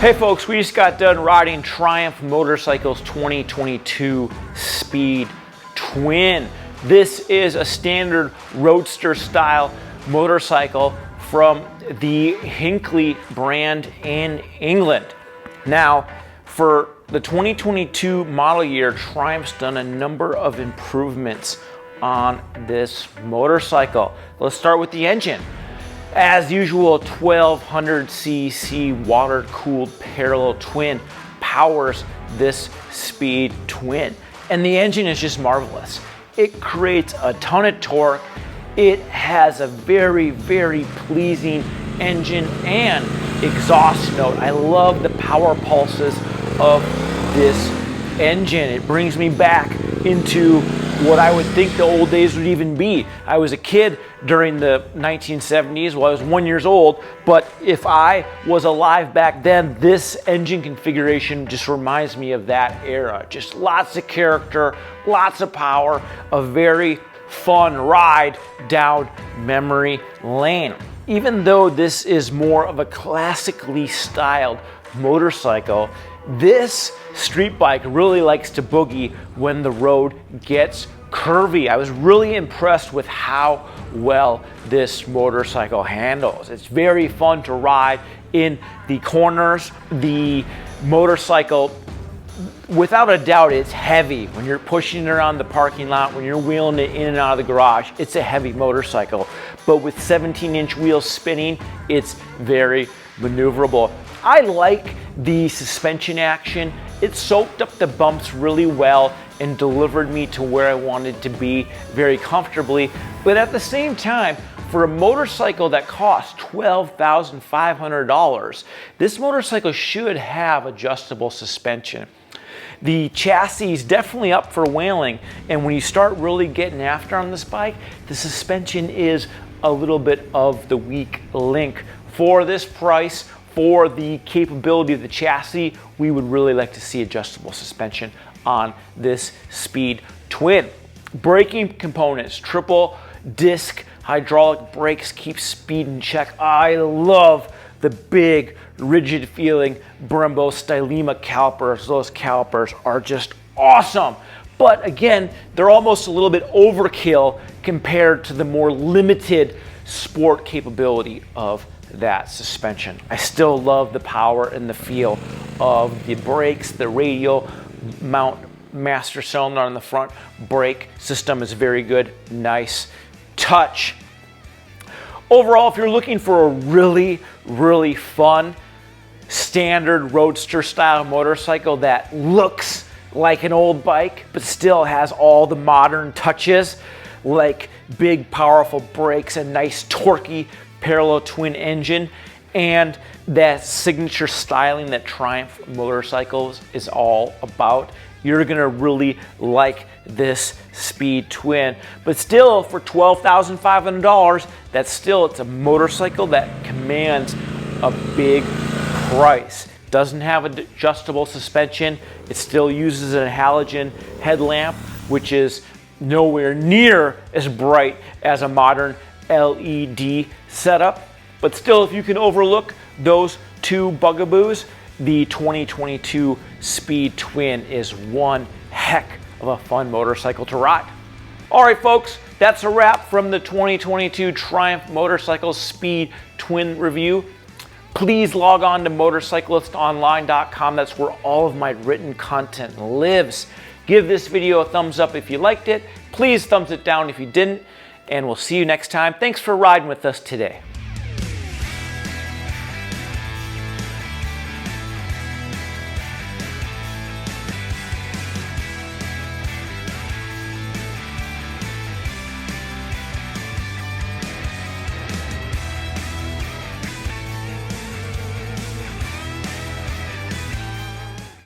Hey folks, we just got done riding Triumph Motorcycles 2022 Speed Twin. This is a standard roadster style motorcycle from the Hinckley brand in England. Now, for the 2022 model year, Triumph's done a number of improvements on this motorcycle. Let's start with the engine. As usual, 1200cc water-cooled parallel twin powers this Speed Twin. And the engine is just marvelous. It creates a ton of torque. It has a very, very pleasing engine and exhaust note. I love the power pulses of this engine. It brings me back into what I would think the old days would even be. I was a kid during the 1970s. Well, I was 1 year old, but if I was alive back then, this engine configuration just reminds me of that era. Just lots of character, lots of power, a very fun ride down memory lane. Even though this is more of a classically styled motorcycle, this street bike really likes to boogie when the road gets curvy. I was really impressed with how well this motorcycle handles. It's very fun to ride in the corners. The motorcycle, without a doubt, it's heavy. When you're pushing it around the parking lot, when you're wheeling it in and out of the garage, it's a heavy motorcycle. But with 17-inch wheels spinning, it's very maneuverable. I like the suspension action. It soaked up the bumps really well and delivered me to where I wanted to be very comfortably. But at the same time, for a motorcycle that costs $12,500, this motorcycle should have adjustable suspension. The chassis is definitely up for whaling, and when you start really getting after on this bike, the suspension is a little bit of the weak link. For this price, for the capability of the chassis, we would really like to see adjustable suspension on this Speed Twin. Braking components, triple disc hydraulic brakes keep speed in check. I love the big, rigid feeling Brembo Stylema calipers. Those calipers are just awesome. But again, they're almost a little bit overkill compared to the more limited sport capability of that suspension. I still love the power and the feel of the brakes. The radial mount master cylinder on the front brake system is very good. Nice touch. Overall, if you're looking for a really, really fun standard roadster style motorcycle that looks like an old bike but still has all the modern touches like big powerful brakes and nice torquey parallel twin engine and that signature styling that Triumph Motorcycles is all about, you're gonna really like this Speed Twin. But still, for $12,500, it's a motorcycle that commands a big price. Doesn't have adjustable suspension. It still uses a halogen headlamp, which is nowhere near as bright as a modern LED setup. But still, if you can overlook those two bugaboos, the 2022 Speed Twin is one heck of a fun motorcycle to ride. All right, folks, that's a wrap from the 2022 Triumph Motorcycles Speed Twin review. Please log on to motorcyclistonline.com. That's where all of my written content lives. Give this video a thumbs up if you liked it. Please thumbs it down if you didn't. And we'll see you next time. Thanks for riding with us today.